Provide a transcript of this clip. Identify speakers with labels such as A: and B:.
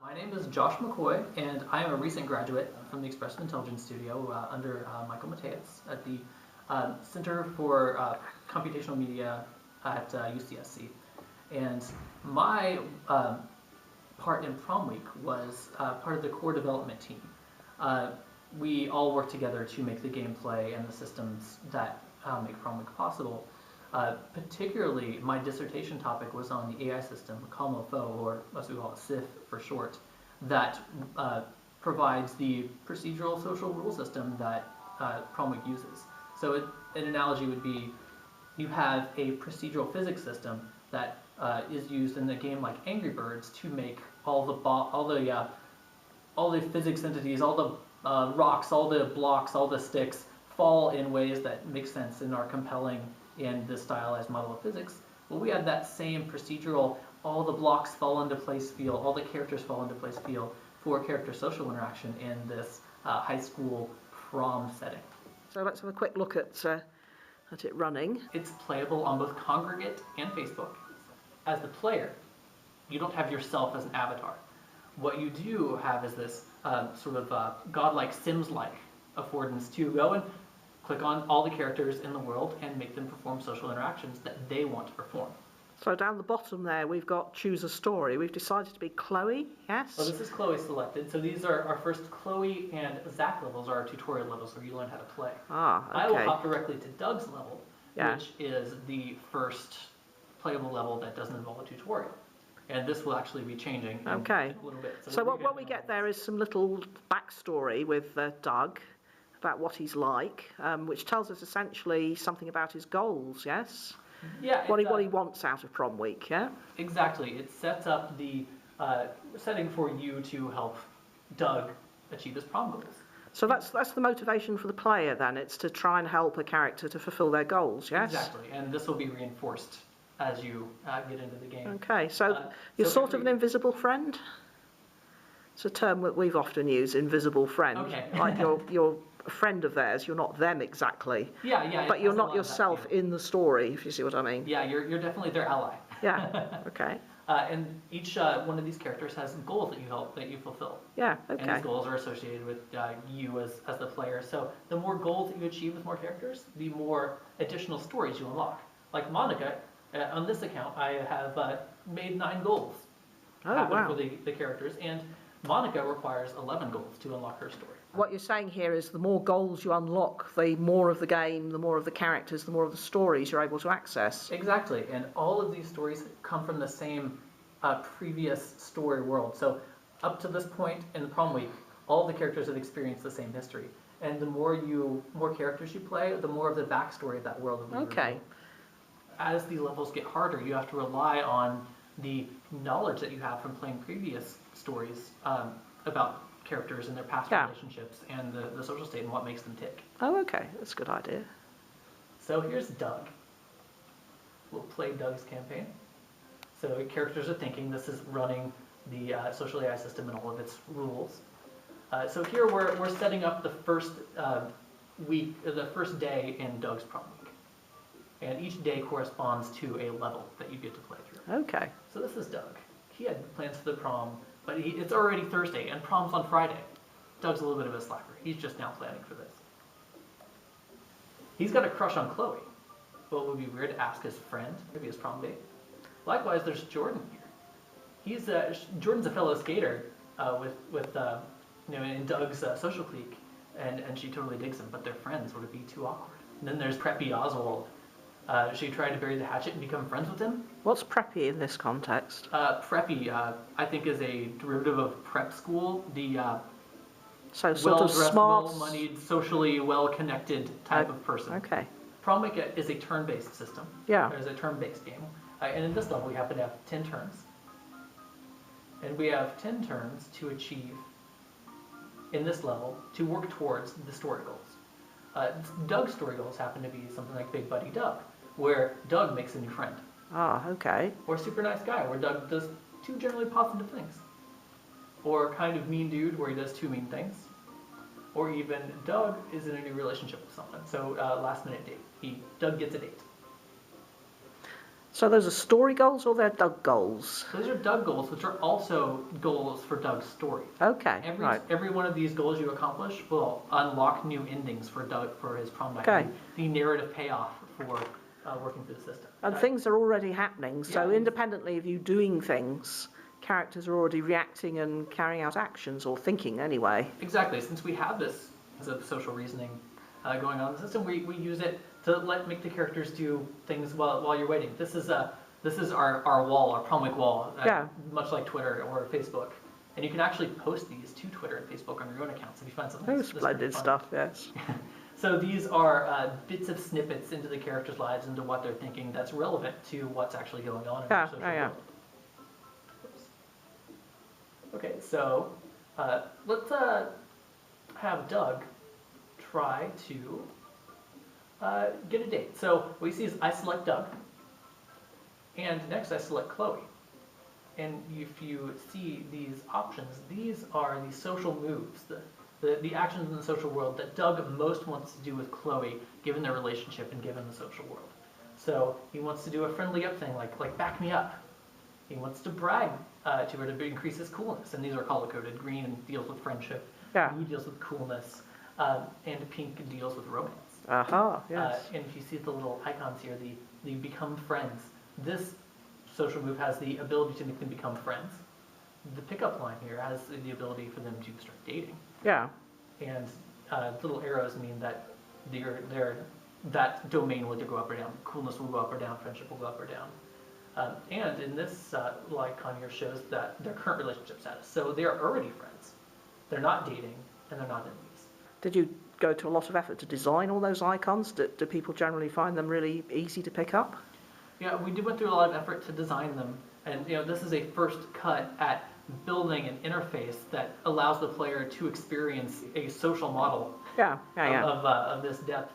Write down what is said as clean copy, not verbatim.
A: My name is Josh McCoy, and I am a recent graduate from the Expressive Intelligence Studio under Michael Mateus at the Center for Computational Media at UCSC. And my part in Prom Week was part of the core development team. We all work together to make the gameplay and the systems that make Prom Week possible. Particularly, my dissertation topic was on the AI system, COMOFO, or as we call it, CIF for short, that provides the procedural social rule system that Prom Week uses. So an analogy would be you have a procedural physics system that is used in a game like Angry Birds to make all the physics entities, all the rocks, all the blocks, all the sticks fall in ways that make sense and are compelling in this stylized model of physics. Well, we have that same procedural, all the blocks fall into place feel, all the characters fall into place feel for character social interaction in this high school prom setting.
B: So let's have a quick look at it running.
A: It's playable on both Congregate and Facebook. As the player, you don't have yourself as an avatar. What you do have is this sort of godlike Sims-like affordance to go and click on all the characters in the world and make them perform social interactions that they want to perform.
B: So down the bottom there, we've got choose a story. We've decided to be Chloe, yes?
A: Well, this is Chloe selected. So these are our first Chloe and Zach levels, are our tutorial levels where you learn how to play.
B: Ah, okay.
A: I will hop directly to Doug's level, which is the first playable level that doesn't involve a tutorial. And this will actually be changing in a little bit.
B: So what we get there is some little backstory with Doug about what he's like, which tells us essentially something about his goals, yes?
A: Yeah.
B: What he wants out of Prom Week, yeah?
A: Exactly. It sets up the setting for you to help Doug achieve his prom goals.
B: So that's the motivation for the player then. It's to try and help a character to fulfill their goals, yes?
A: Exactly. And this will be reinforced as you get into the game.
B: Okay, so you're sort of an invisible friend? It's a term that we've often used, invisible friend.
A: Okay.
B: Like you're a friend of theirs, you're not them exactly.
A: Yeah.
B: But you're not yourself in the story, if you see what I mean.
A: Yeah, you're definitely their ally.
B: Yeah, okay.
A: And each one of these characters has goals that you fulfill.
B: Yeah, okay.
A: And these goals are associated with you as the player. So the more goals that you achieve with more characters, the more additional stories you unlock. Like Monica, on this account, I have made 9 goals for the characters, and Monica requires 11 goals to unlock her story.
B: What you're saying here is the more goals you unlock, the more of the game, the more of the characters, the more of the stories you're able to access.
A: Exactly, and all of these stories come from the same previous story world. So up to this point in the Prom Week, all the characters have experienced the same history. And the more characters you play, the more of the backstory of that world will be revealed. As the levels get harder, you have to rely on the knowledge that you have from playing previous stories about characters and their past relationships and the social state and what makes them tick.
B: Oh, okay. That's a good idea.
A: So here's Doug. We'll play Doug's campaign. So characters are thinking. This is running the social AI system and all of its rules. So here we're setting up the first the first day in Doug's Prom Week. And each day corresponds to a level that you get to play through.
B: Okay.
A: So this is Doug. He had plans for the prom, but it's already Thursday, and prom's on Friday. Doug's a little bit of a slacker. He's just now planning for this. He's got a crush on Chloe, but it would be weird to ask his friend, maybe his prom date. Likewise, there's Jordan here. Jordan's a fellow skater in Doug's social clique, and she totally digs him, but their friends would be too awkward. And then there's Preppy Oswald. She tried to bury the hatchet and become friends with him.
B: What's preppy in this context?
A: Preppy, I think, is a derivative of prep school, the
B: so sort of smart,
A: well-moneyed, socially well-connected type of person.
B: Okay.
A: Prom Week is a turn-based system.
B: Yeah.
A: There's a turn-based game. And in this level, we happen to have 10 turns. And we have 10 turns to achieve, in this level, to work towards the story goals. Doug's story goals happen to be something like Big Buddy Doug, where Doug makes a new friend.
B: Ah, okay.
A: Or Super Nice Guy, where Doug does 2 generally positive things. Or Kind of Mean Dude, where he does 2 mean things. Or even Doug is in a new relationship with someone. So last minute date. Doug gets a date.
B: So those are story goals or they're Doug goals?
A: Those are Doug goals, which are also goals for Doug's story.
B: Okay, right.
A: Every one of these goals you accomplish will unlock new endings for Doug for his prom night.
B: Okay.
A: The narrative payoff for working through the system.
B: And things are already happening, so
A: Yeah.
B: independently of you doing things, characters are already reacting and carrying out actions, or thinking anyway.
A: Exactly. Since we have this of social reasoning going on in the system, we use it to make the characters do things while you're waiting. This is our wall, our prom week wall, much like Twitter or Facebook. And you can actually post these to Twitter and Facebook on your own accounts if you find something.
B: Oh, splendid stuff, yes.
A: So these are bits of snippets into the characters' lives, into what they're thinking that's relevant to what's actually going on in their social world. Oops. Okay, so let's have Doug try to get a date. So what you see is I select Doug, and next I select Chloe. And if you see these options, these are the social moves, the actions in the social world that Doug most wants to do with Chloe, given their relationship and given the social world. So he wants to do a friendly up thing, like back me up. He wants to brag to her to increase his coolness, and these are color-coded. Green deals with friendship, blue deals with coolness, and pink deals with romance.
B: Yes.
A: And if you see the little icons here, the become friends. This social move has the ability to make them become friends. The pickup line here has the ability for them to start dating.
B: Yeah.
A: And little arrows mean that that domain will either go up or down. Coolness will go up or down. Friendship will go up or down. And in this little icon here shows that their current relationship status. So they are already friends. They're not dating, and they're not enemies.
B: Did you go to a lot of effort to design all those icons? Do people generally find them really easy to pick up?
A: Yeah, we went through a lot of effort to design them, and this is a first cut at building an interface that allows the player to experience a social model of this depth.